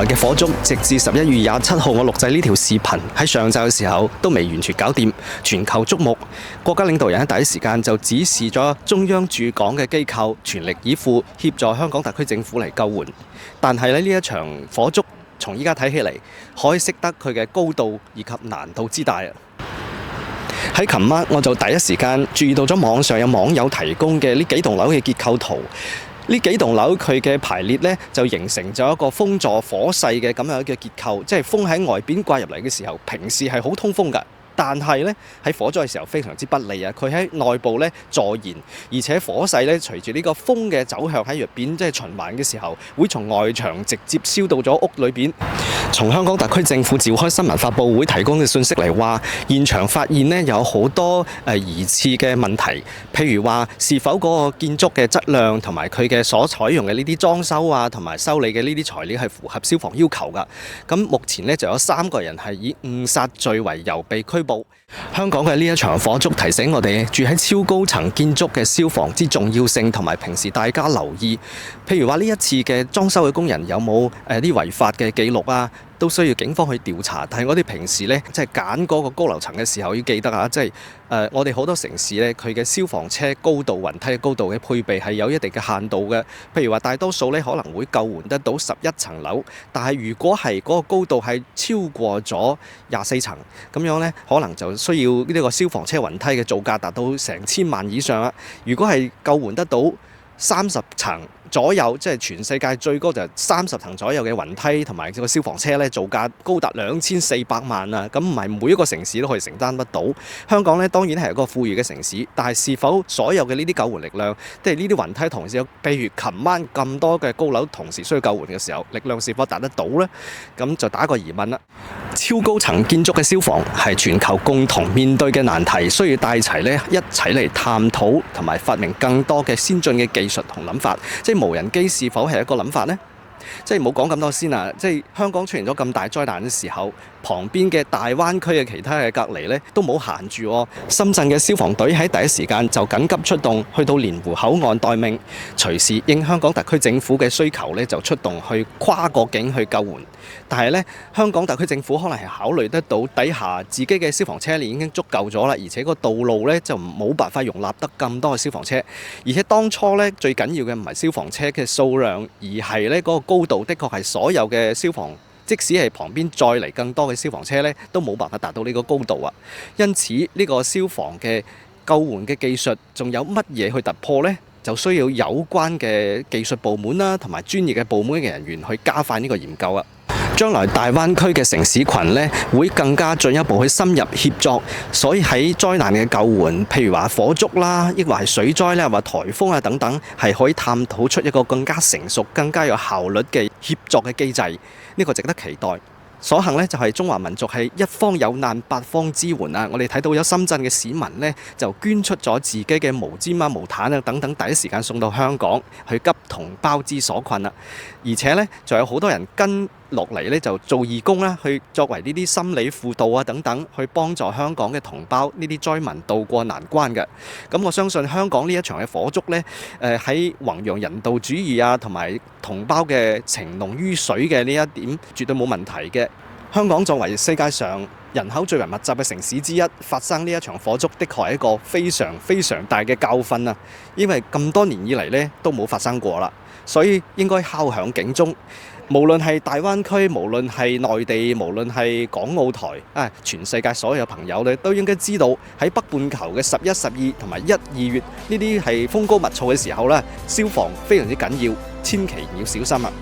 日嘅火燭，直至11月27號，我錄製呢條視頻喺上晝嘅時候都未完全搞掂，全球矚目。國家領導人喺第一時間就指示咗中央駐港嘅機構全力以赴協助香港特區政府嚟救援。但係呢一場火燭，從依家睇起嚟，可以識得佢嘅高度以及難度之大啊！喺琴晚我就第一時間注意到咗網上有網友提供嘅呢幾棟樓嘅結構圖。呢幾棟樓佢嘅排列呢，就形成咗一個風助火勢嘅咁樣嘅結構，即係風喺外邊刮入嚟嘅時候，平時係好通風㗎。但係呢，喺火災嘅時候非常之不利啊！佢喺內部呢助燃，而且火勢呢隨住呢個風嘅走向喺入邊即係循環嘅時候，會從外牆直接燒到咗屋裏邊。從香港特區政府召開新聞發佈會提供嘅信息嚟話，現場發現呢有好多疑似嘅問題，譬如話是否嗰個建築嘅質量同埋佢嘅所採用嘅呢啲裝修啊同埋修理嘅呢啲材料係符合消防要求㗎。咁目前呢就有3個人係以誤殺罪為由被拘捕。香港嘅呢一場火燭提醒我哋住喺超高層建築嘅消防之重要性，同埋平時大家留意，譬如話呢一次嘅裝修嘅工人有冇啲違法嘅記錄啊，都需要警方去調查。但係我哋平時呢，即係揀嗰個高樓層嘅時候要記得啊，即係我哋好多城市呢，佢嘅消防車高度、雲梯嘅高度嘅配備係有一定嘅限度嘅。譬如話大多數呢可能會救援得到11層樓，但係如果係嗰個高度係超過咗24層，咁樣呢可能就需要呢個消防車雲梯嘅造價達到成千萬以上啦。如果係救援得到30層左右，即係全世界最高就係30層左右嘅雲梯同埋個消防車咧，造價高達2400萬啊！咁唔係每一個城市都可以承擔得到。香港咧當然係一個富裕嘅城市，但係是否所有嘅呢啲救援力量，即係呢啲雲梯同時有，譬如琴晚咁多嘅高樓同時需要救援嘅時候，力量是否達得到呢？咁就打個疑問啦。超高層建築嘅消防係全球共同面對嘅難題，需要帶齊咧一齊嚟探討同埋發明更多嘅先進嘅技術同諗法。即係無人機是否係一個諗法呢？即係冇講咁多先啊！即係香港出現咗咁大災難嘅時候，旁邊嘅大灣區嘅其他嘅隔離呢都冇閒住喎。深圳嘅消防隊喺第一時間就緊急出動，去到蓮湖口岸待命，隨時應香港特區政府嘅需求呢就出動去跨國境去救援。但係呢，香港特區政府可能係考慮得到底下自己嘅消防車已經足夠咗啦，而且個道路呢就冇辦法容納得咁多嘅消防車，而且當初呢，最緊要嘅唔係消防車嘅數量，而係呢嗰個高度，的確係所有嘅消防，即使係旁邊再嚟更多嘅消防車呢，都冇辦法達到呢個高度啊。因此呢個消防嘅救援嘅技術仲有乜嘢去突破呢？就需要有關嘅技術部門啦，同埋專業嘅部門嘅人員去加快呢個研究啊。將來大灣區嘅城市群呢，會更加進一步去深入協作，所以喺災難嘅救援，譬如話火燭啦，抑或係水災咧，或颱風啊等等，係可以探討出一個更加成熟、更加有效率嘅協作嘅機制。呢個值得期待。所幸呢，就係中華民族係一方有難八方支援啊！我哋睇到有深圳嘅市民呢，就捐出咗自己嘅毛氈啊、毛毯啊等等，第一時間送到香港去急同胞之所困啦。而且呢，仲有好多人跟落嚟呢，就做義工啦，去作為呢啲心理輔導啊等等，去幫助香港嘅同胞呢啲災民渡過難關嘅。咁我相信香港呢一場嘅火燭呢，喺弘揚人道主義啊，同埋同胞嘅情濃於水嘅呢一點，絕對冇問題嘅。香港作為世界上人口最為密集嘅城市之一，發生呢一場火燭，的確係一個非常非常大嘅教訓啊！因為咁多年以嚟呢，都冇發生過啦，所以應該敲響警鐘。無論係大灣區，無論係內地，無論係港澳台，全世界所有朋友咧都應該知道，喺北半球嘅11、12同埋1、2月呢啲係風高物燥嘅時候咧，消防非常之緊要，千祈要小心啊！